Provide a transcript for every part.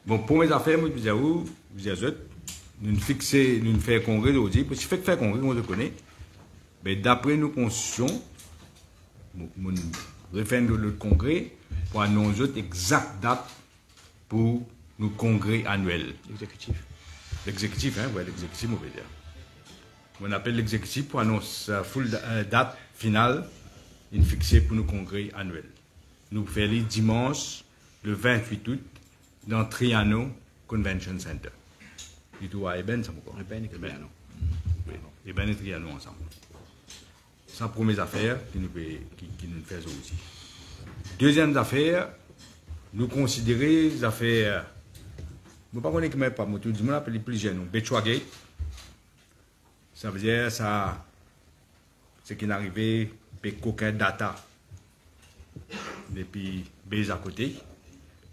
Bon, pour mes affaires, moi, vous êtes, nous fixer, nous faire congrès aujourd'hui, parce que faire congrès, on le connaît, mais d'après nos constitutions, nous refaire le congrès pour annoncer exacte date pour nos congrès annuels. L'exécutif. L'exécutif, hein, ouais, l'exécutif, on veut dire. On appelle l'exécutif pour annoncer full date finale, une fixée pour nos congrès annuels. Nous faisons les dimanche, le 28 août, dans Triano Convention Center. Du tout à Eben, ça me croit. Eben et Triano. Oui, Eben et Triano ensemble. C'est la première affaire qui nous faisons aussi. Deuxième affaire, nous considérons les affaires. Nous ne connaissons pas, pas, nous disons appelle plus jeunes, Betchwa Gate. Ça veut dire ça, c'est qu'il n'arrivait pas qu'aucun data depuis baiser à côté.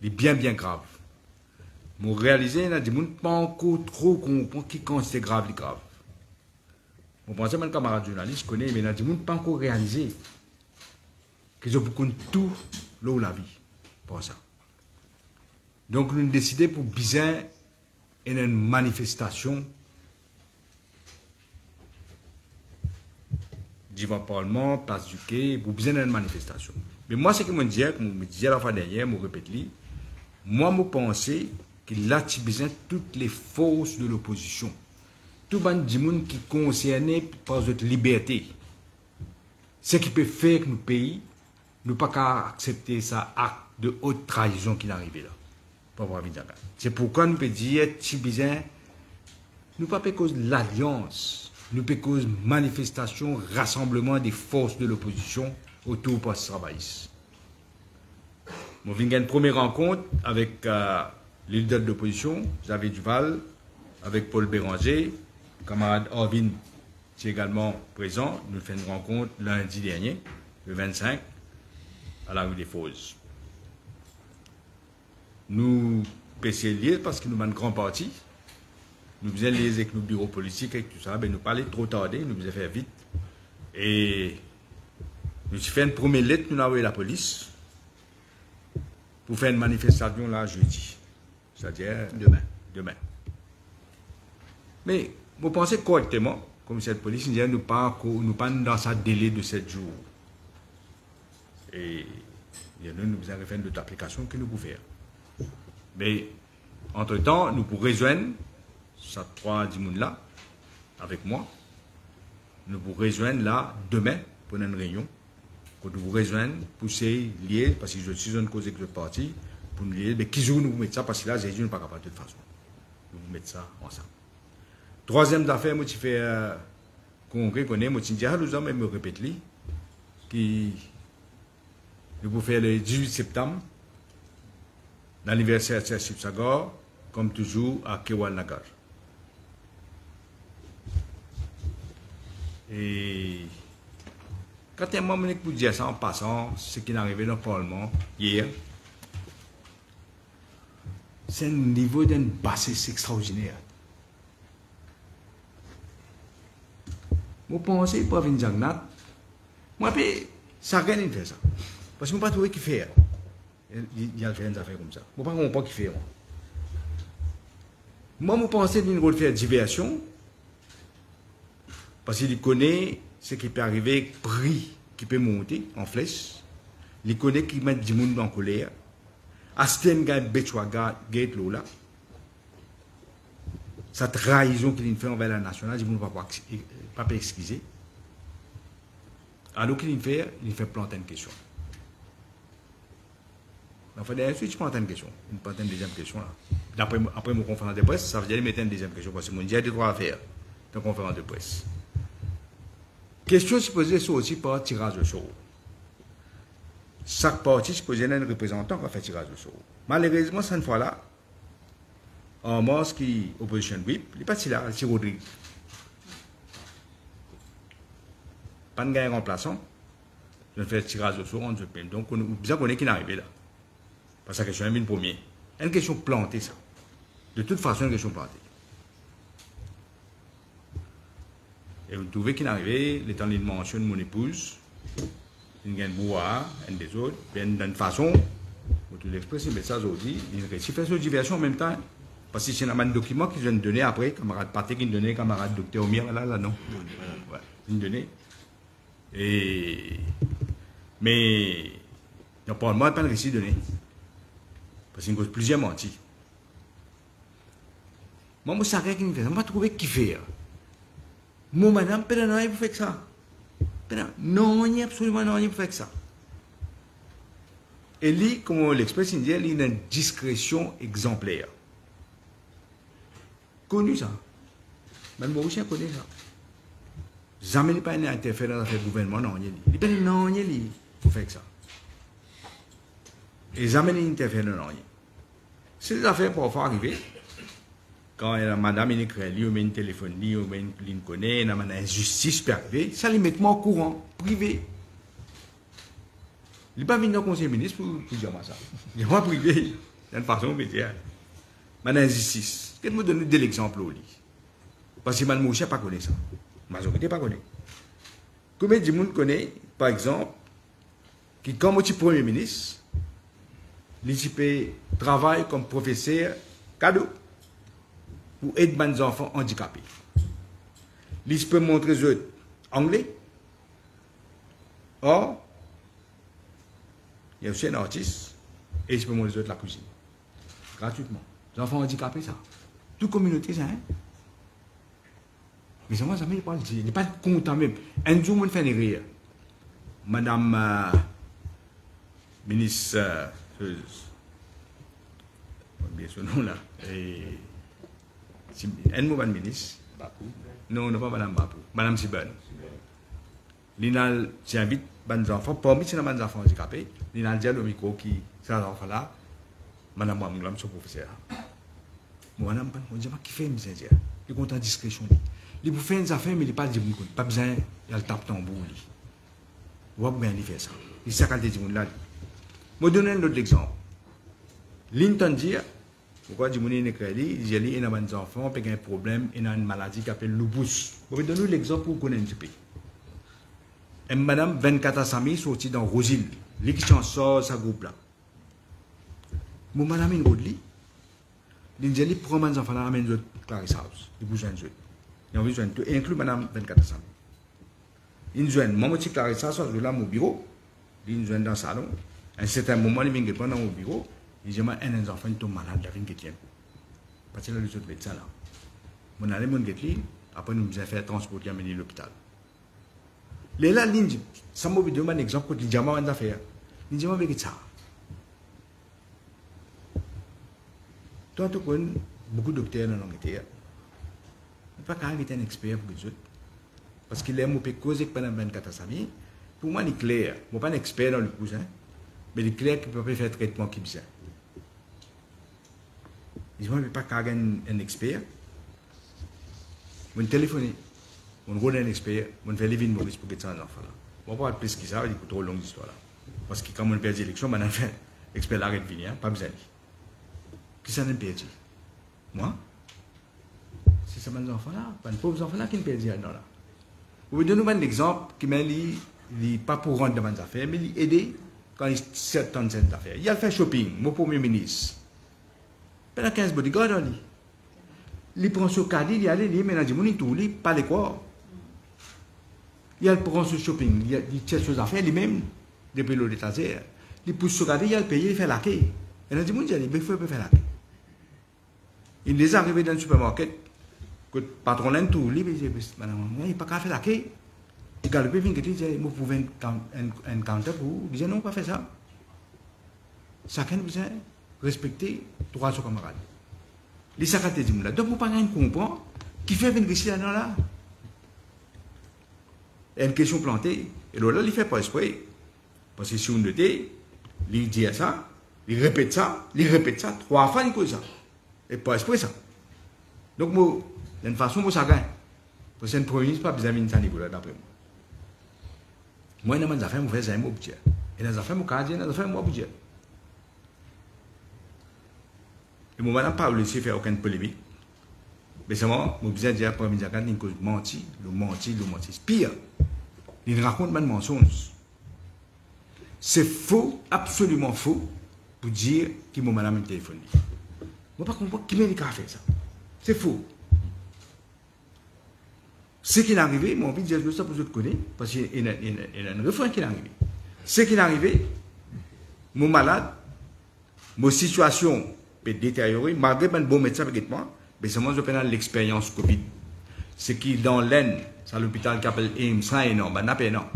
Il est bien grave. Pour réaliser, il y a des gens qui pas encore trop comprendre qui quand c'est grave, c'est grave. Je pense que mes camarades journalistes connaissent, mais il y a des gens qui pas encore réalisé qu'ils ont beaucoup de tout là où la vie. Pour ça. Donc, nous avons décidé pour bien une manifestation devant le Parlement, place du quai, pour bien une manifestation. Mais moi, ce que je me disais, comme je me disais la fois dernière, je répète, moi, je pensais qu'il a besoin de toutes les forces de l'opposition. Tout le monde qui est concerné par notre liberté. Ce qui peut faire que nos pays ne pas qu'à accepter ça acte de haute trahison qui est arrivé là. C'est pourquoi nous pouvons dire que nous ne pas cause de l'alliance, nous pas cause manifestation, rassemblement des forces de l'opposition autour de ce travail. Nous avons une première rencontre avec les leaders de l'opposition, Xavier Duval, avec Paul Béranger, le camarade Orvin qui est également présent. Nous avons fait une rencontre lundi dernier, le 25, à la rue des Fosses. Nous PCL liés parce que nous avons un grand parti. Nous faisions liés avec nos bureaux politiques et tout ça. Ben, nous parlait trop tardé, nous faisions faire vite. Et nous avons fait une première lettre, nous avons envoyé la police pour faire une manifestation là jeudi. C'est-à-dire demain. Mais vous pensez correctement, comme cette police, nous ne pas dans sa délai de 7 jours. Et nous avons fait d'autres applications que nous pouvons faire. Mais, entre-temps, nous pouvons rejoindre ces 3 10 là avec moi. Nous pouvons rejoindre là demain pour une réunion. Pour nous rejoindre, pour ces liés, parce que je suis une cause avec le parti, pour nous lier. Mais qui joue nous mettre ça, parce que là, j'ai dit, nous ne pas capable de toute façon. Nous mettre ça ensemble. Troisième affaire, moi, je fais congrès, moi, je dis, nous hommes, me répète, qui nous pouvons faire le 18 septembre. L'anniversaire de Sipsagar, comme toujours, à Kewal Nagar. Et quand un moment pour dire ça en passant, ce qui est arrivé dans le Parlement hier, c'est un niveau d'une bassesse extraordinaire. Vous pensez pour venir Jagnat, moi, ça n'a rien fait ça. Parce que je ne sais pas trouver qui fait. Il y a fait des affaires comme ça. Je ne sais pas qui fait. Moi, je pense qu'il faut faire diversion. Parce qu'il connaît ce qui peut arriver, prix qui peut monter en flèche. Il connaît qui met du monde en colère. Asten gagne Betchwa Gate là. Cette trahison qu'il fait envers la nationale, il ne va pas excuser. Alors qu'il fait planter une question. Enfin, ensuite, je prends une question. Une deuxième question. Après mon conférence de presse, ça veut dire mettre une deuxième question. Parce que mon dia a des droits à faire dans la conférence de presse. Question supposée sur aussi par tirage de sort. Chaque parti supposé un représentant qui a fait tirage de sort. Malheureusement, cette fois-là, en mars qui opposition whip, il n'est pas si là, c'est Rodrigue. Pas de gain remplaçant. Je fais tirage de sort en deux pays. Donc, on a besoin qu'on ait qui est arrivé là. Parce que la question est une première. Une question plantée, ça. De toute façon, une question plantée. Et vous trouvez qu'il est arrivé, le temps qu'il mentionne mon épouse, il y a un bois, un des autres, d'une façon, tu l'expresses, mais ça aujourd'hui, il fait sur diversion en même temps. Parce que c'est un document qu'ils viennent donner après, camarade Paté qui donné, camarade docteur Omir, là, non. Ouais, ils donné. Et. Mais. Il n'y a pas de récit donné. Parce qu'il y a plusieurs mentis. Moi, je sais rien qui me fait. Je ne vais pas trouver qui fait. Moi, madame, peut-être non, vous faites ça. Non, il n'y a absolument rien pour faire ça. Et lui, comme l'express indien, il a une discrétion exemplaire. Connu ça. Même moi aussi, je connais ça. Jamais il n'y a pas interféré dans le gouvernement, non, il dit non, il faut faire ça. Et jamais il interfère dans rien. C'est des affaires pour faire arriver. Quand la madame il écrit, il met un téléphone, il met une ligne connaît, il y a une injustice peut arriver, ça lui met au courant, privé. Il n'est pas venu dans le conseil ministre pour dire ça. Il n'est pas privé, d'une façon métier. Mais injustice. Qu'est-ce que je donne de l'exemple au lit? Parce que Mme Mouché n'a pas connu ça. La majorité n'a pas connu. Combien de monde connaît, par exemple, qui, comme le Premier ministre, il travaille comme professeur cadeau pour aider les enfants handicapés. Il peut montrer les anglais. Or, il y a aussi un artiste et il peut montrer la cuisine. Gratuitement. Les enfants handicapés, ça. Toute communauté, ça. Hein? Mais moi, ça ne pas dire. Il n'est pas content même. Un jour, on fait rire. Madame ministre, bien son nom là. Un mot, madame ministre. Non, non, pas madame Bapou. Madame Sibane. L'inal, j'invite les enfants, parmi ces enfants handicapés, l'inal dit au micro qui, ces enfants-là, madame Wamglam, son professeur. Moi, madame, on dit, qui fait, monsieur, il est content de discrétion. Il peut faire des affaires, mais il n'est pas dit, pas besoin, il tape tambour. Il va bien faire ça. Il s'est calé du monde là. Je vais donner un autre exemple. Linton dit, pourquoi du monde est créé, il y a des enfants qui ont un problème, il y a une maladie qui s'appelle lupus. Je vais donner l'exemple pour connaître un petit peu. Et madame 24 Assami sorti dans Rosile, lui qui sort sa groupe là. Mon madame est une lit. Il dit, il prend mes enfants là, amène les Clarisse House. Il bouge un jeu. Il a besoin de inclure madame 24 Assami. Il joue, moi, je suis Clarisse House, je suis là, mon bureau. Il joue dans le salon. À un certain moment, il vient dans mon bureau. Il dit, un enfant est malade, il vient qui parce que là, les autres médecins là. Mon allé, mon guetti, après, nous avons fait transporter à l'hôpital. Les là, l'Inde, ça m'a donné un exemple pour le diamant en affaires. L'Inde m'a dit ça. Toi, tu connais beaucoup de docteurs dans l'Angleterre. Il ne pas quand même un expert pour les autres. Parce qu'il aime causer pendant 24 années. Pour moi, il est clair. Je ne suis pas un expert dans le cousin, mais il est clair qu'il peut faire traitement qui besoin. Je ne suis pas quand même un expert. Je vais téléphoner. On voit un expert, on fait les vignes Maurice pour que ça en enfant là. On va pas plus que ça, il y a trop longue histoire là. Parce que quand on perd l'élection, on a fait expert l'arrêt de venir, pas besoin. Qui ça n'a pas perdu? Moi? C'est ça mes enfants là, pas les pauvres enfants là qui ne perdent rien là. Vous me donnez un exemple qui m'a dit, il n'est pas pour rendre dans mes affaires, mais il aide quand il sert dans ses affaires. Il a fait shopping, mon premier ministre. Pendant 15 bodyguards, il prend ce caddie, il y a les ménages, il tout, il pas de quoi. Il prend ce shopping, il cherche ses affaires, lui-même, depuis le détaché. Il pousse ce caddie, il paye, il fait la quai. Il a dit, il faut faire la quai. Il est arrivé dans le supermarché, que le patron l'a tout, il dit, madame, il n'a pas qu'à faire la quai. Il a galopé, il dit, vous pouvez un counter pour vous. Il dit, non, pas faire ça. Chacun besoin respecter droit de son camarade. Les sacratés du monde là. Donc, vous ne pouvez pas comprendre qui fait venir ici là. Il y a une question plantée. Et là, il ne fait pas exprès. Parce que si on était, il dit ça, il répète ça, 3 fois, il cause ça. Et pas exprès ça. Donc, moi, d'une façon, moi, ça gagne. Parce que c'est un premier ministre, pas besoin de ça niveau là, d'après moi. Moi, dans mes affaires, je fais ça, moi, budget. Et dans les affaires, moi, dans les affaires, moi, budget. Et moi, je ne pas laisser faire aucune polémique. Mais c'est moi, je besoin de dire, pour me dire, qu'il cause menti. Pire, il raconte un mensonge. C'est faux, absolument faux. pour dire qui m'a madame le téléphone. Je ne comprends pas qui m'a dit qu'à faire ça. C'est faux. Ce qui est arrivé, moi, envie de dire ça pour que vous connaissez, parce qu'il y a un refrain qui est arrivé. Ce qui est arrivé, mon malade, ma situation peut détériorer, malgré un bon médecin avec moi, mais c'est moi qui ai l'expérience Covid. Ce qui dans l'Aisne, c'est l'hôpital qui appelle AIMS, c'est énorme, n'a pas énorme.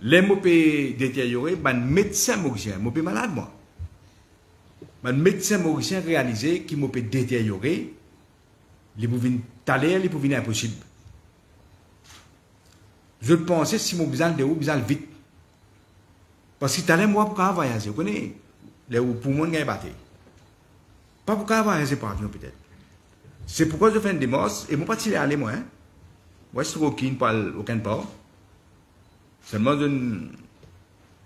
Les mots peuvent détériorer, mais médecin mauricien, je suis malade moi. Mais médecin mauricien réalisé qui peut détériorer, les pouvoir taler, les pouvoir impossible. Je pensais si mon besoin de où besoin vite. Parce que taler moi pour voyager, vous connaissez, les poumons gagnent batté. Pas pour voyager par avion peut-être. C'est pourquoi je fais une démarche et mon pas tirer aller moi. Moi je suis aucun part. Seulement je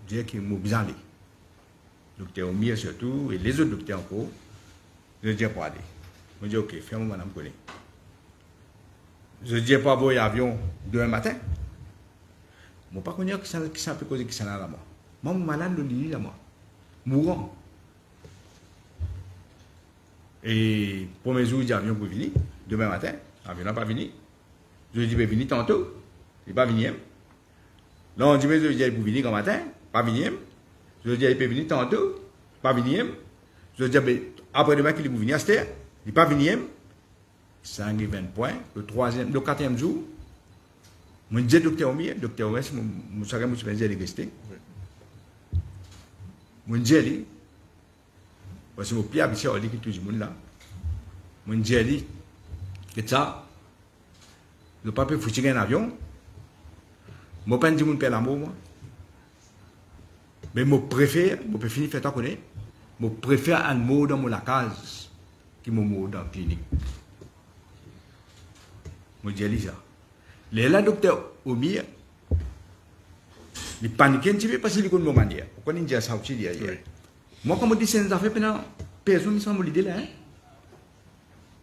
dis que mon besoin aller. Docteur Omir surtout et les autres docteurs encore. Je dis pas aller. Je dis ok, fais-moi madame connaît. Je dis pas voyager avion demain matin. Je ne sais pas qui ça peut causer qui ça là moi. Moi, je suis malade le lit là moi. Mourant. Et pour mes jours, l'avion pour venir. Demain matin, l'avion n'a pas venu. Je dis, venir tantôt. Il n'est pas venu. Là, on dit, mais je dis, pour venir quand matin. Pas venu. Je dis, il peut venir tantôt. Pas venu. Je dis, après demain, qu'il est pour venir à cette heure. Il n'est pas venu. 5 et 20 points. Le quatrième jour. Je dis, docteur Omir, docteur Omir, je suis allé rester. Je dis, parce que je suis habitué à dire que tout le monde là. Je dis, que ça, je ne peux pas foutre un avion. Je ne peux pas dire que je l'amour. Mais je préfère, je peux finir faire ta connaître, je préfère un mot dans mon case que mon mot dans la clinique. Je dis ça. Le docteur Omir, il panique un petit peu parce qu'il est comme mon manière. Pourquoi il dit ça aussi derrière? Moi, comme je dis, c'est une affaire, personne ne s'en l'idée là.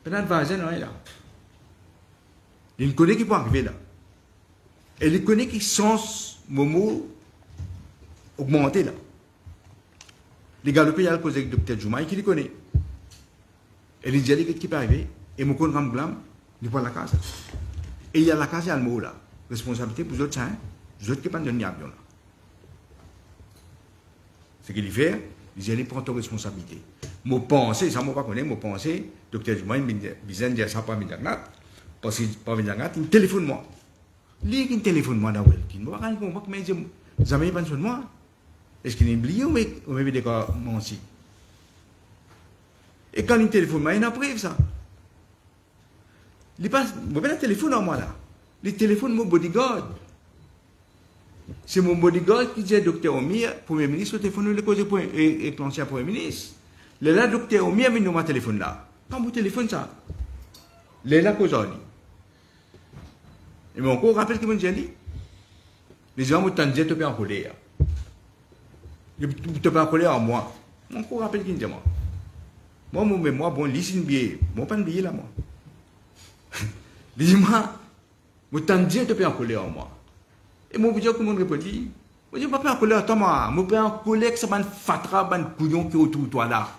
Peut-être voisin, non, là. Il connaît qui peut arriver là. Et il connaît qui sens Momo augmenter là. Les gars, le pays a le causé avec le docteur Juma, qui le connaît. Et il dit qui peut arriver. Et mon compte comme blâme, il voit la case. Et il y a la case, il y a le mot là. Responsabilité pour les autres, les autres qui ne peuvent pas donner avion là. Ce qu'il fait, il dit, prend ta responsabilité. Mon pensée, ça ne m'a pas connu, mon pensée, docteur Juma, il me dit, ça pas Mindangat, parce qu'il pas Mindangat, il téléphone moi. Il téléphone moi d'abord. Il ne va pas mais jamais pas sur moi. Est-ce qu'il est oublié ou même des cas moi aussi? Et quand il téléphone moi, il a preuve ça. Il passe, je vais le téléphone à moi là. Le téléphone mon bodyguard. C'est mon bodyguard qui dit docteur Omir, Premier ministre, au téléphone, le cause et l'ancien Premier ministre. Le là, docteur Omir, il m'a téléphone là. Quand vous téléphone ça, le là, cause en et mon corps rappelle que mon dit, les gens m'ont tendu te faire en colère. Ils te faire en colère à moi. Mon corps rappelle qu'il dit moi. Moi, mon mémoire, bon, lisse une billet. Moi, pas une billet là, moi. Dis-moi, m'ont tendu te faire en colère à moi. Et mon budget, comment on répondit? Je dis, pas en colère, toi, moi. Je suis en colère que ça va fatra, un couillon qui est autour de toi là.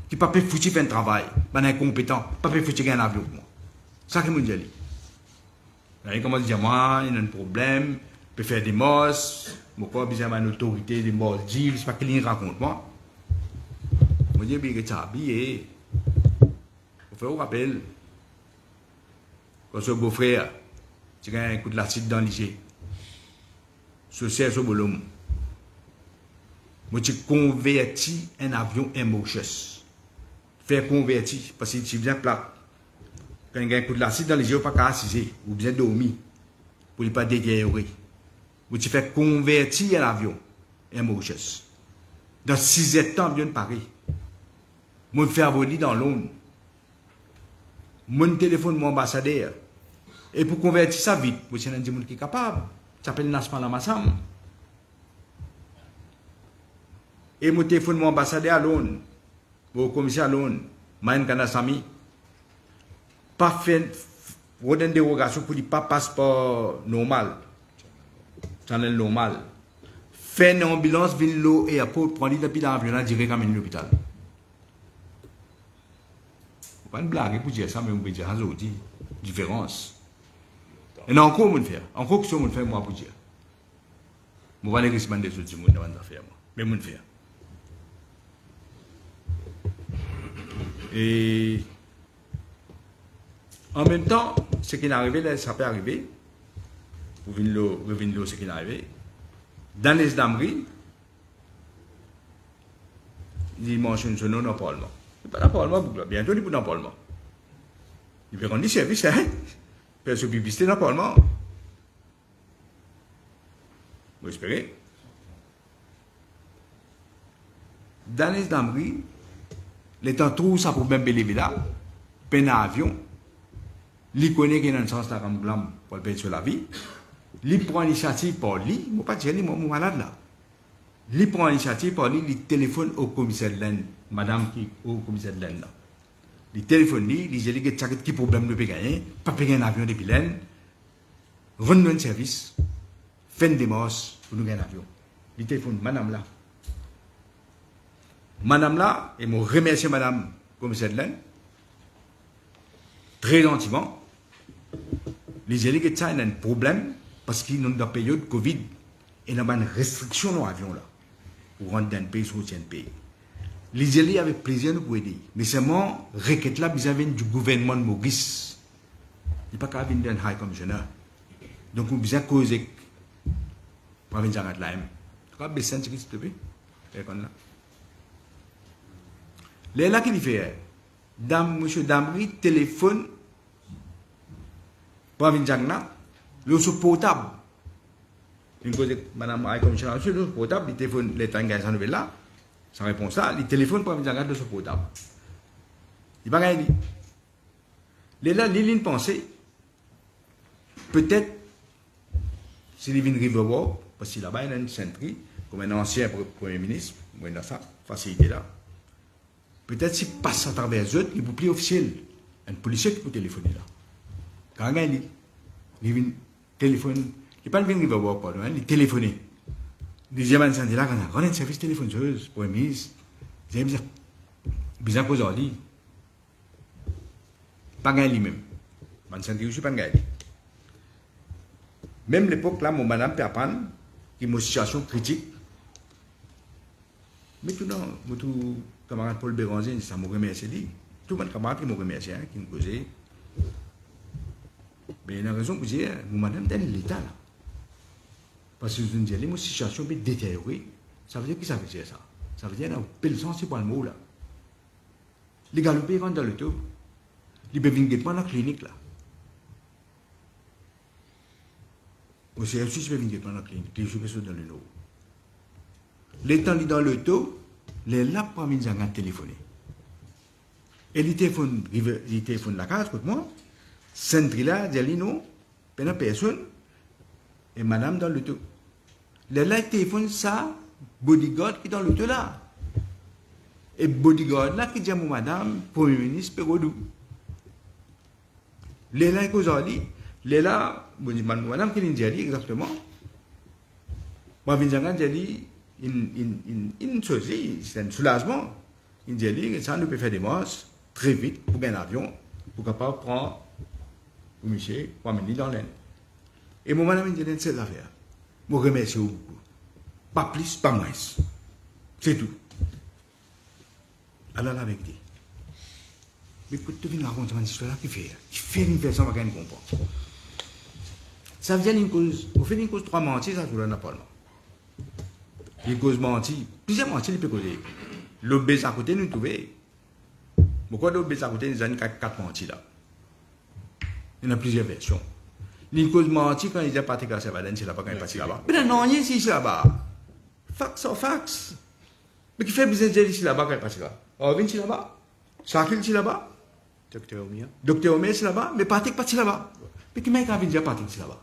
Qui ne peut pas foutre un travail. Un incompétent. Pas foutre un avion pour moi. Ça que mon dit. Il commence à dire, moi, il y a un problème, je peux faire des mosses, je peux besoin d'une autorité, des mosses, je ne sais pas qu'il raconte moi. Je dis, bien, ça habillé. Je fais un rappel. Quand ce beau-frère, tu as un coup de l'acide dans l'IG. Ce sert ce volume. Moi, tu convertis un avion MOHS. Faire convertir, parce que tu viens plat. Quand il y a un coup de l'acide dans les yeux, pas qu'à assiser, ou bien dormir, pour ne pas détériorer. Vous tu fais convertir un avion, MOHS. Dans 6 temps, bien Paris. Moi, faire voler dans Londres. Mon téléphone, mon ambassadeur. Et pour convertir ça vite, vous avez un monde qui est capable. Ça s'appelle Nasman Lamassam. Et mon téléphone, mon ambassadeur à Londres, au commissaire à Londres, Maïn Kanasami. Pas fait une dérogation pour ne pas passeport normal, channel normal. fait une ambulance, vient l'eau et après, prendre depuis l'avion, direct à l'hôpital. Pas une blague pour dire ça, mais on peut dire, aujourd'hui, différence. Et non, encore, on fait. Encore, que on fait, moi, pour dire. Je vais aller respecter des autres dans les affaires, mais on fait. Et en même temps, ce qui est arrivé, là, ça peut arriver. Pour revenir ce qui est arrivé. Dans les dameries, ils mentionnent ce nom dans le Parlement. Ce n'est pas dans le Parlement, bientôt il est dans le Parlement. Il veut rendre des services, hein? Faire ce publicité dans le Parlement. Vous espérez? Dans les dameries, les temps trouve ça pour même belé là, peine à avion, il connaît qu'il y a un sens là comme glam pour le payer sur la vie, il prend l'initiative pour lui, je ne pas dire que je suis malade là. Il prend l'initiative pour lui, il téléphone au commissaire de l'Inde, madame qui au commissaire de l'Inde là. Il téléphone lui, il dit que qui problème de payer, pas payer un avion depuis l'Inde, rendre un service, faire une démarche pour nous gagner un avion. Il téléphone madame là. Madame là, et je remercie madame commissaire de l'Inde, très gentiment, les gens qui ont un problème parce qu'ils ont une période de Covid et il y a une restriction dans l'avion là pour rendre d'un pays sur un pays. Les gens avec plaisir nous pour aider. Mais seulement, requête là, ils avaient du gouvernement de Maurice. Il n'y a pas qu'à venir d'un high commissioner. Donc, vous avez causé pour venir à la M. Tu as besoin de s'il te plaît? Les là qui fait, monsieur Damri téléphone pour venir à la le sous portable. Une cause madame High Commissioner, le portable, il téléphone, les tangas sans nouvelle là, sans réponse là, il téléphone pour venir à le sous portable. Il va rien dire. Les là, les lignes pensées, peut-être, s'il vient Riverwalk, parce qu'il là-bas, il y a une centrie, comme un ancien Premier ministre, il a ça, facilité là. Peut-être s'il passe à travers eux, il n'est plus officiel. Un policier qui peut téléphoner là. Quand il vient téléphoner, il n'est pas venu voir pas loin, il téléphone. Deuxième instant, là, quand on a un service téléphoneuse pour un ministre, c'est bizarre pour aujourd'hui. Pas gagné lui-même. Je ne sais pas gagné. Même l'époque là, mon madame Perpan, qui est une situation critique, mais tout le tout camarade Paul Béranger, ça m'a remercié. Tout le camarade qui m'a remercié, qui me posait. Mais il y a une raison pour dire, mon madame est dans l'état là. Parce que je dis, une situation est détériorée. Ça veut dire que ça veut dire ça. Ça veut dire qu'il y a un peu sens, c'est pas le mot là. Les galopés rentrent dans le tout. Ils peuvent venir dans la clinique là. Aussi, je peux venir dans la clinique. Les jours sont dans le lot. Les temps dans le taux, les là pour venir à téléphoner. Et les téléphones la case, contre moi, centre là, dit non, pas personne, et madame dans le taux. Les là, téléphone ça, bodyguard qui est dans le taux là. Et bodyguard là qui dit à mon madame, Premier ministre, Pérodou. Les là, aujourd'hui, les là, madame qui dit exactement, moi, je viens dire, une chose, c'est un soulagement. Il dit que ça nous peut faire des marches très vite pour gagner un avion, pour capable prendre pour monsieur, pour amener dans l'aine. Et mon madame me dit c'est l'affaire. Je vous remercie beaucoup. Pas plus, pas moins. C'est tout. Alors la vérité. Mais écoute, tu viens raconter une histoire qui fait une personne qui ne comprend pas. Ça vient d'une cause, au fait d'une cause 3 mentis, ça tout le monde. Une cause mentie, plusieurs mentis, il peut causer. L'obèse à côté, nous trouvons. Pourquoi l'obèse à côté, nous avons 4 mentis là. Il y en a plusieurs versions. Une cause mentie, quand ils ont parti à Savaden, c'est là-bas quand ils partent là-bas. Mais non, il y a ici là-bas. Fax or fax. Mais qui fait business ici là-bas quand ils partent là? Orvin, c'est là-bas. Shakil, c'est là-bas. Docteur Omiya. Docteur Omiya, c'est là-bas. Mais Patrick parti là-bas. Mais qui m'a dit Patrick, c'est là-bas?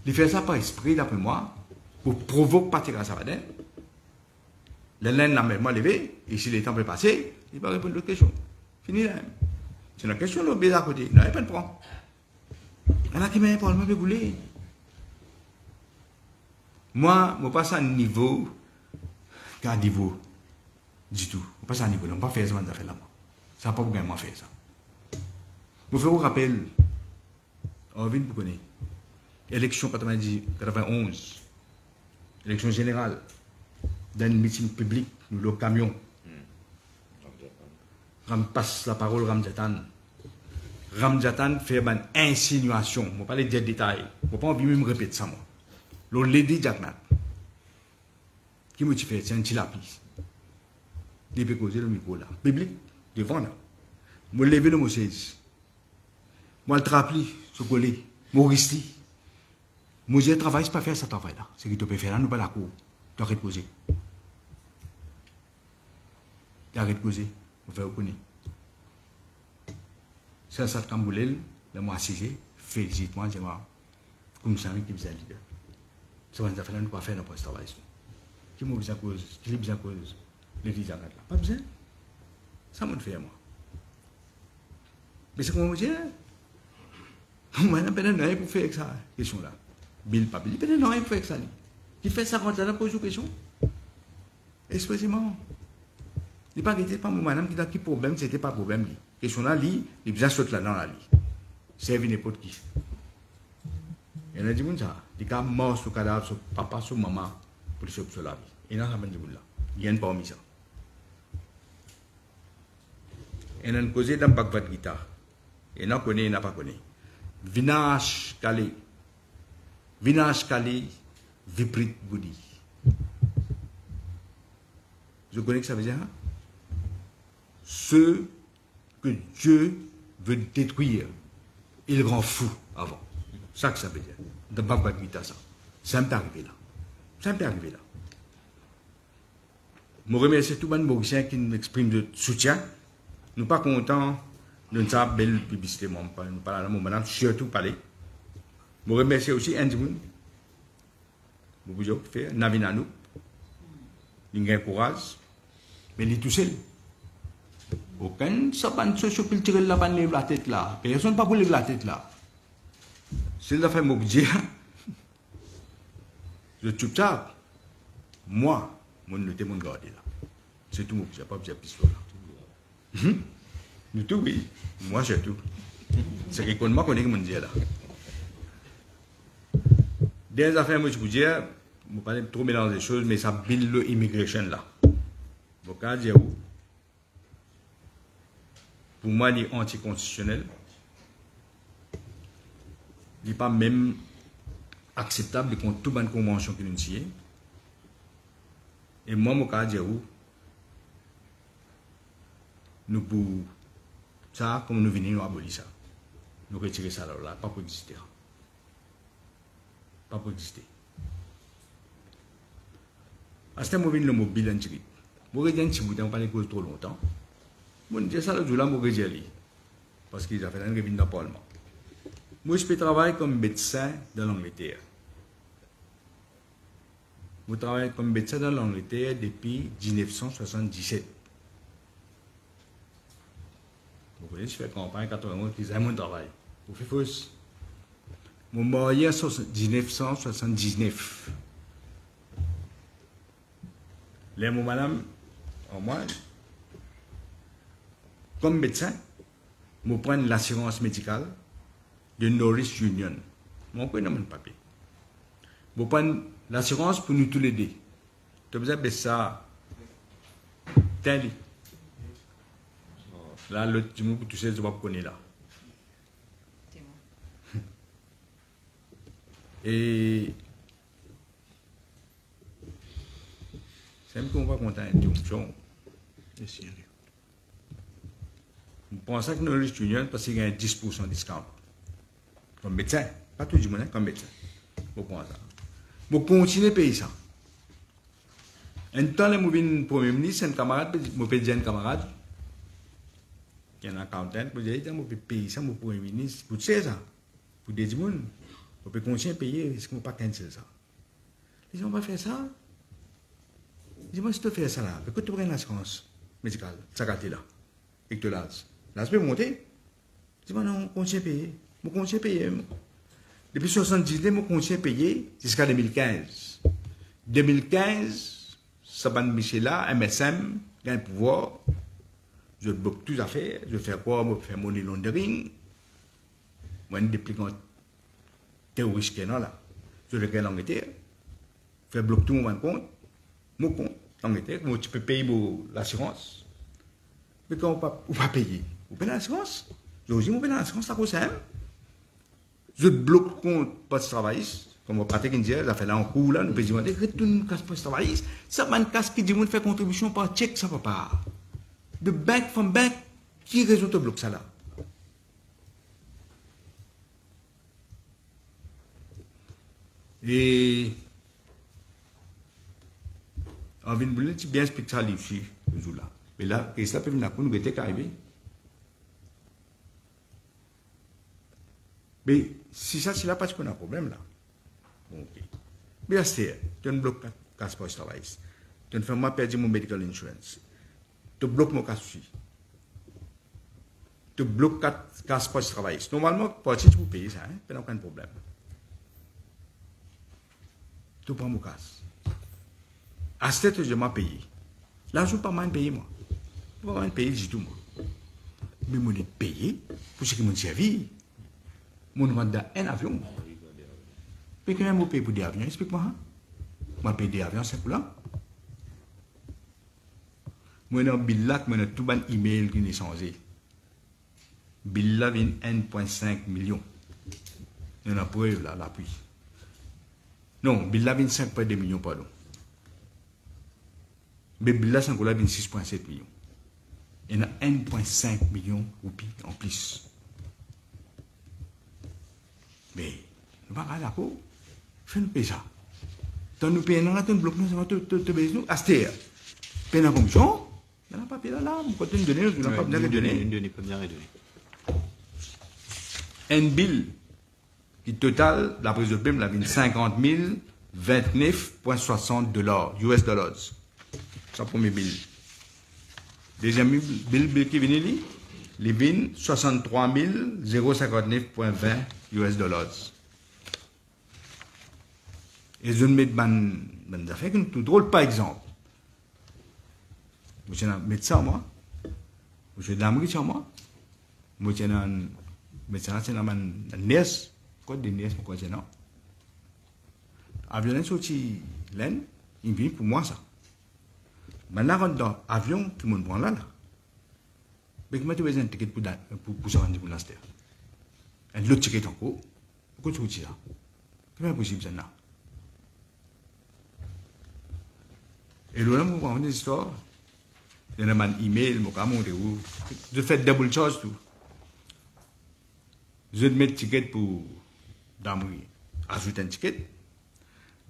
Il fait ça par esprit, d'après moi, pour provoquer Patrick à Savaden. Le laine n'a même pas levé, et si le temps est passé, il va répondre à l'autre question. Fini là. C'est une question, l'obèse à côté. Non, il n'y a pas de prendre. Il y en a qui m'a parlé, mais vous voulez. Moi, je passe à un niveau, qu'à un niveau du tout. Je passe à un niveau, je ne peux pas faire ça, ça fait là. Ça n'a pas vraiment faire ça. Je vous rappelle, on vient de vous connaître. Élection 91, élection générale, dans une meeting public, nous le camion. Ram passe la parole Ramjatan. Ramjatan fait une insinuation. Je ne vais pas dire détails. Je ne vais pas me répéter ça. Le Lady Jackman. Qui m'a fait? C'est un petit lapis. Il peut causer le micro là. Public, devant là. Je me lever le mot 16. Moi, le trapli, ce collé. Maurice. Moi, je travaille, c'est pas faire ce travail là. C'est que tu peux faire là, nous pas la cour. Tu arrêtes de poser. Tu arrêtes de poser. On fait reconnaître. C'est ça que Camboulel, le mois assisé, félicite-moi, c'est moi. Comme ça, qui me dit leader. Ça va nous faire, nous pas faire notre travail. Qui m'a besoin de cause? Qui a besoin de cause? Les gens là. Pas besoin. Ça m'a fait moi. Mais c'est comme on dit, moi, je n'ai pas pour faire ça, question là. Bill, pas Bill, il n'a pas pour faire ça. Qui fait ça quand on pose une question? Expressément. Il n'est pas arrêté par mon madame qui a qui problème, c'était pas problème. Question là, il a besoin de sauter là dans la lit. C'est n'importe qui. Il y a des gens ça. Il y a mort sur cadavre, sur papa, sur maman, pour se sauver la vie. Il y a des gens là. Il y a pas mis ça. Il y a une cause dans le Bhagavad Gita. Il y a connu, il n'a pas connu. Vinash Kali. Vinash Kali, Viprit Buddhi. Je connais que ça veut dire, hein? Ceux que Dieu veut détruire, il rend fou avant. C'est ça que ça veut dire. Dans Bhagavad Gita, ça. Ça m'est arrivé là. Ça m'est arrivé là. Je remercie tout le monde Mauricien qui nous exprime de soutien. Nous ne sommes pas contents de notre belle publicité. Nous parlons de madame, surtout parler. Je remercie aussi Andimoun. Je vous fais Navinanou. Il a courage. Mais il est tout seul. Aucun saban socio-culturel là, lève la tête là. Personne ne peut pas lever la tête là. C'est la fait mon budget. Je tue ça. Moi, mon noté mon gardé là. C'est tout mon budget, pas besoin de pistolet là. Du tout, oui. Moi, c'est tout. C'est que moi, je connais mon budget là. Des affaires, moi, je vous dis, je ne vais pas trop mélanger les choses, mais ça build l'immigration là. Vous pouvez dire où? Pour moi, il est anticonstitutionnel. Il n'est pas même acceptable contre toute bonne convention qui nous tient. Et moi, je peux dire où? Nous pouvons, ça, comme nous venons, nous abolir ça. Nous retirer ça là, pas pour exister. Pas pour exister. À ce moment-là, le mobile en tiré. Vous regardez un petit bout, on parle de cause trop longtemps. Moi, je dis ça, je vais dire parce qu'ils ont fait un revenu dans le Parlement. Moi, je peux travailler comme médecin dans l'Angleterre. Je travaille comme médecin dans l'Angleterre depuis 1977. Vous voyez, je fais campagne 91, ils aiment mon travail. Vous faites fausse. Mon marié en 1979. Là, mon madame, en moi, comme médecin, je prends l'assurance médicale de Norris Union. Je prends mon papier. Je prends l'assurance pour nous tous les deux. Tu as besoin de ça. Tel. Là, l'autre, tu sais, je vais pas connaître là. Et c'est même qu'on va compter une interruption. C'est sérieux. Je pense que nous sommes union parce qu'il y a un 10% de discount. Comme médecin, pas tout le monde, comme médecin. Je pense ça. Je continue à payer ça. Un temps, je suis premier ministre, un camarade, je peux dire un camarade, qui est un accountant, je peux dire, je peux payer ça, mon premier ministre, pour dire ça, pour des gens. On peut continuer à payer, est-ce qu'on ne peut pas cancel ça? Les gens vont faire ça. Dis-moi si tu fais ça là, pourquoi tu prends l'assurance médicale, ça gâte là, et que tu l'as. Là, tu peux monter. Dis-moi non, on continue à payer. On continue à payer. Depuis 1979, on continue à payer jusqu'à 2015. 2015, Saban Michela, MSM, il y a un pouvoir. Je bloque toutes les affaires. Je fais quoi? Je fais money laundering. Moi, je déplique un terroriste qui est là. Je le gagne en Angleterre. Je fais bloquer tout mon compte. Mon compte en Angleterre. Tu peux payer l'assurance. Mais quand on ne va pas payer, vous payez l'assurance. Je vous dis, vous payez l'assurance, ça coûte ça. Je bloque le compte poste travailliste. Comme on pratique une dièse, ça fait là en cours, là, nous pouvons demander, retourne le poste travailliste. Ça va une casse qui dit, on fait contribution par chèque, ça ne va pas. De bank from bank, qui résout le bloc ça là? Et on vient de bien expliquer ça ici, ce jour-là. Mais là, et ça peut venir pour nous était arrivé. Mais si ça, c'est là parce qu'on a un problème là. Bon, ok. Mais là, c'est, tu as un bloc casse poste travailliste. Tu fais moi perdre mon medical insurance. Tu bloques mon casse aussi. Tu bloques casse poste travailliste. Normalement, tu peux payer ça, hein, pas aucun problème. Tu prends mon casse. À cette heure, je m'ai payé. Là, je ne peux pas m'en payer, moi. Je ne peux pas m'en payer du tout, moi. Mais je suis payé pour ce qui m'a servi. Je rentre dans un avion. Mais quand même, je paye pour des avions, explique-moi. Je paye des avions, c'est pour là. Moi, j'ai un bill là, moi, j'ai tout un email qui est changé. Bill là, vient 1,5 million. Il y a une preuve là, l'appui. Non, bill là, vient 5,2 millions, pardon. Mais bill là, c'est encore là, vient 6,7 millions. Il y en a 1,5 million roupies en plus. Mais, nous ne sommes pas d'accord. Fais-nous payer ça. Tant nous payons, nous bloquons, nous te baisons. Astér. Paye la commission. Dans la papier là, nous continuons de donner, nous n'avons pas besoin de donner. Un bill qui total, la prise de PIM, la 50 029,60 US dollars. C'est le premier bill. Deuxième bill qui vient là, il vient 63 059,20 US dollars. Et je mets des affaires qui sont tout drôles, par exemple. Je suis un médecin, moi. Je suis un médecin, moi. Je suis un médecin, c'est un nurse. Quoi de nurse, pourquoi c'est non? Avion, c'est aussi l'aine. Il vient pour moi, ça. Maintenant, dans l'avion, tout le monde prend là. Mais comment tu as besoin de ticket pour se rendre pour l'instant? Et l'autre ticket encore. Pourquoi tu dis ça? Comment est possible ça? Et là, je prends une histoire. Il y a un email, je fais double charge tout. Je mets un ticket pour Damri, ajoute un ticket.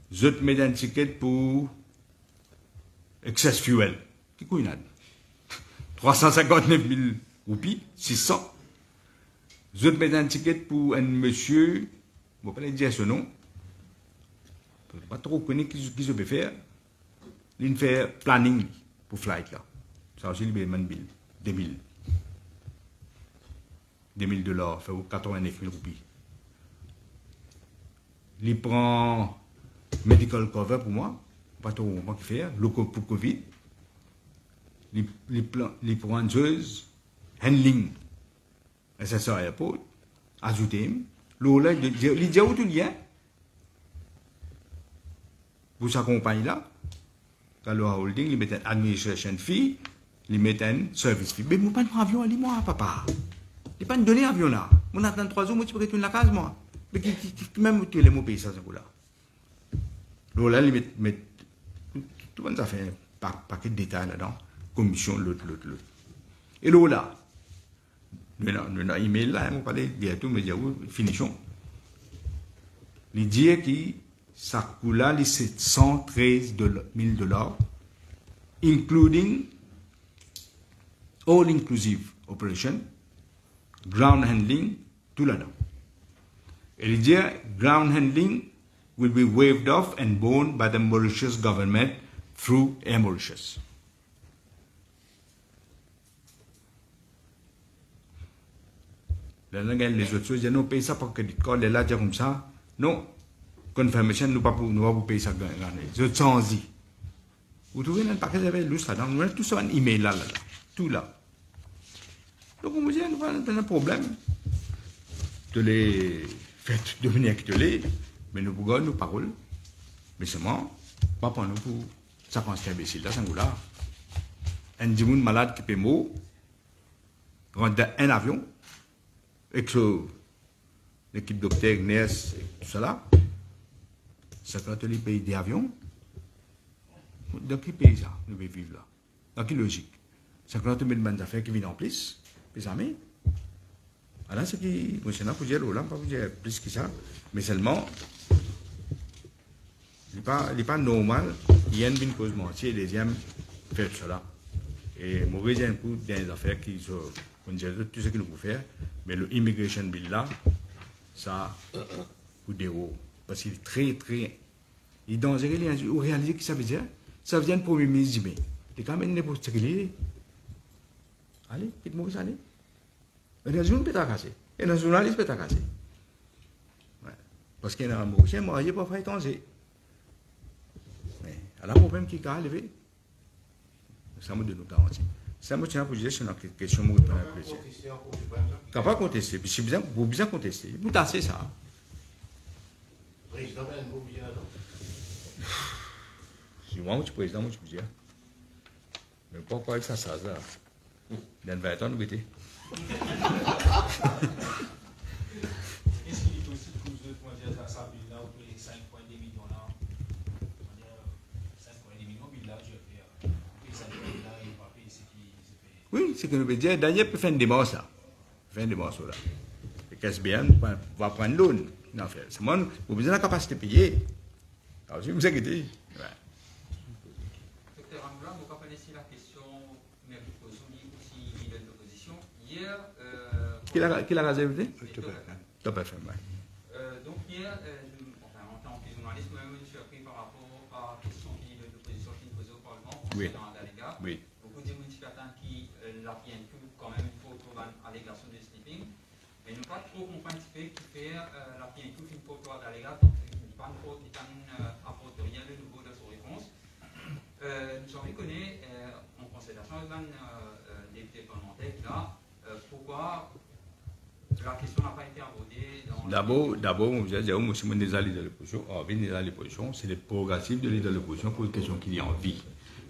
Je mets un ticket pour excess fuel. Qu'est-ce qu'il y a? 359 000 roupies, 600. Je mets un ticket pour un monsieur, je ne vais pas dire ce nom. Je ne sais pas trop connaître qui je peux faire. Il fait planning pour flight là. Ça aussi, il y a un bill. 2000. 2000 $, fait 89 000 roupies. Il prend medical cover pour moi, pas trop comment faire, local pour Covid. Il prend une chose, handling, SSA Airport, ajouter. Là, il dit où tu viens pour sa compagnie là. Aloha Holding, ils mettent un administration fee, ils mettent un service fee. Mais je ne pas un avion, moi, papa. Je ne pas donner un avion là. On attend 3 jours, moi, tu peux retourner la case, moi. Mais même tu les mots pays, ça, c'est là. Là, ils mettent tout le monde a fait un paquet de détails là-dedans. Commission, l'autre. Et là, nous avons un email là, on parlait bientôt, mais finissons. Il dit que ça coûte les 713 000 $, including all-inclusive operation, ground handling, tout là-dedans. Et il dit ground handling will be waived off and borne by the Mauritius government through Air Mauritius. Les autres choses, ils n'ont pas payé ça par crédit card, les là, comme ça. Non. confirmation, nous pas pour payer ça. Je sans y. Vous trouvez un paquet de lustre là, nous avons tout ça un email là, tout là. Donc on me dit, nous avons un problème de les faire devenir actuels, mais nous pouvons nous parler, mais seulement, pas pour nous pour ça pense qu'un imbécile là, c'est là. Un dimoun malade qui peut mourir, rentre un avion, et que l'équipe docteur, nurse, et tout ça là, ça quand les pays d'avion, dans quel pays ça, nous devons vivre là? Dans quelle logique? Ça quand on met des affaires qui viennent en plus, les amis. Alors, c'est qui, moi, c'est là pour dire, là, pas pour dire plus que ça, mais seulement, il n'est pas normal, il y a une cause mentir, et deuxième, faire cela. Et mauvais un coup des affaires qui sont, on dirait tout ce qu'il faut faire, mais le immigration bill là, ça, ou des hauts. Parce qu'il est très, très, il est dangereux, vous réalisez ce que ça veut dire? Ça vient de Premier ministre, mais il est quand même n'importe ce qu'il est. Allez, quitte-moi, allez. Un journaliste peut t'acasser. Et un journaliste peut t'acasser. Ouais. Parce qu'il y a un Mauricien marié pour faire étranger. Mais, il y a un problème qui est élevé. Ça me donne autant aussi. Ça me tient à poser sur une question que je peux apprécier. Tu n'as pas contesté. Puis si vous bien contester, vous tassez ça. Président, vous bien Si moi, je suis président, moi, je peux dire. Mais pourquoi avec ça, ça, dans 20 ans, nous étions. Est-ce qu'il est aussi pour vous pour dire à sa ville là, ou les 5,2 millions là, 5,2 millions, mais là, je vais faire. Et ça veut là, il va payer ce qui se fait. Oui, c'est que nous veut dire, Daniel peut faire une démarche là. Faire une démarche là. Et KSBN va prendre l'eau. C'est moi, vous avez la capacité de payer. Alors, si vous inquiétez. Docteur Angoula, vous rappelez ici la question, mais vous posez aussi leader de l'opposition. Hier. Qui l'a réservé? Top FM, oui. Donc, hier, enfin, en tant que journaliste, moi-même, je suis surpris par rapport à la question qui est de l'opposition qui nous posait au Parlement concernant l'allégat. Oui. Beaucoup de municipalités qui l'appuient tout, quand même, il faut trouver une allégation de sleeping. Mais nous pas trop comprendre ce qui fait l'appuyer tout une photo d'allégat, donc il n'y a pas apporte rien de nouveau dans son réponse. Nous avons connu en considération des députés parlementaires là, pourquoi la question n'a pas été abordée dans... D'abord, on vous dire, moi, si je suis leader de l'opposition, c'est les prérogatives de leader de l'opposition pour une question qu'il y a en vie.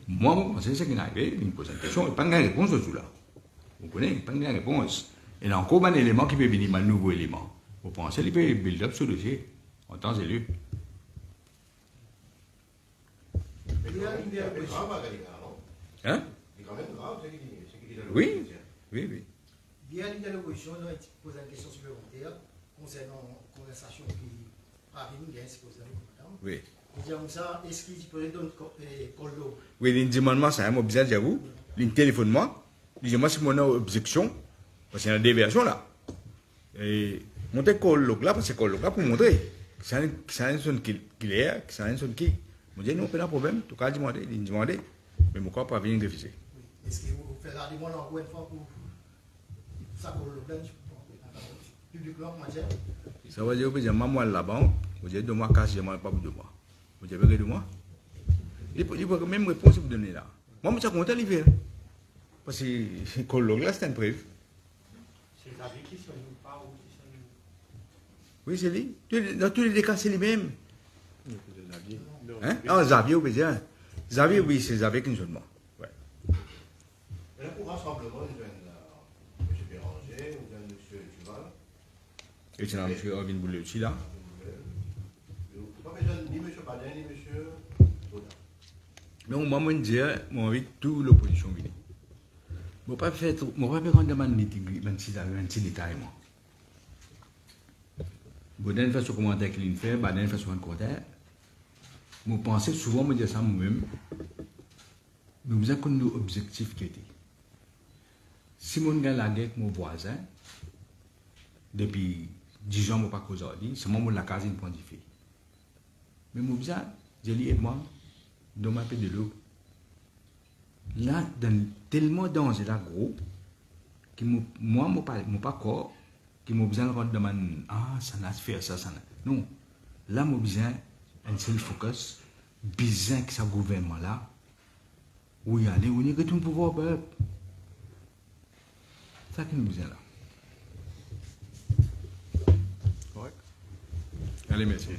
Moi, mon conseil, c'est qu'il est arrivé, il me pose une question, il n'y a pas de réponse de tout là. Vous connaissez, il n'y a pas de réponse. Il y a encore un élément qui peut venir, un nouveau élément. Vous pensez qu'il peut build up ce dossier en temps élu. Il est grave à Gallica, non? Hein? Il est quand même grave, ce qu'il dit dans Oui, oui. Il y a une opposition, on a posé une question supplémentaire concernant la conversation qui a venu, il y a exposé madame. Oui. Il dit comme ça, est-ce qu'il pourrait donner call l'eau? Oui, il dit, moi, c'est un mot bizarre, j'avoue. Il téléphone moi. Il dit, moi, c'est mon objection. Parce qu'il y a une déviation là. Et monter call là, parce que call là pour montrer que c'est un son qui est, que c'est un son qui. Je dis, non, pas de problème. En tout cas, il demandait. Mais mon corps pas venir refuser. Est-ce que vous faites la demande encore une fois pour ça call l'eau publiquement, comment dire? Ça veut dire que maman là-bas, vous dites 2 mois, casse, je ne pas pour 2 mois. Vous dites, 2 mois. Il faut même réponse vous donner là. Moi, je suis content de l'hiver. Parce que call là, c'est un prévu. C'est les avis qui sont pas ou qui sont. Oui, c'est lui. Dans tous les cas, c'est lui-même. Hein? Ah, Xavier, oui, bien. Xavier, oui, c'est Xavier qui nous demande. Ouais. Et là, pour rassemblement, nous avons M. Béranger, nous avons M. Duval. Et tu as M. Orvin Boulet aussi là. Pas besoin ni M. Badin, ni M. Boda. Mais moi, je dis, moi, envie toute l'opposition venir. Je ne vais pas faire un meeting, 26 détails, moi. Boden fait ce commentaire qu'il fait, Baden fait son commentaire. Je pense souvent, je dis ça moi-même. Nous avons un objectif qui était. Si je gagne la guerre avec mon voisin, depuis 10 ans, je ne pas aujourd'hui, c'est moi qui la case point de fait. Mais je dis, je dis, moi, dans ma paix de l'eau. Là, dans tellement danger là, gros, que moi, pas corps, qui m'a besoin de rendre demande, ah, ça n'a fait ça, ça n'a. Non. Là, moi, besoin un seul focus, besoin que ce gouvernement-là, où y aller, où y a tout le pouvoir, ça qui nous besoin là. Correct. Allez, merci.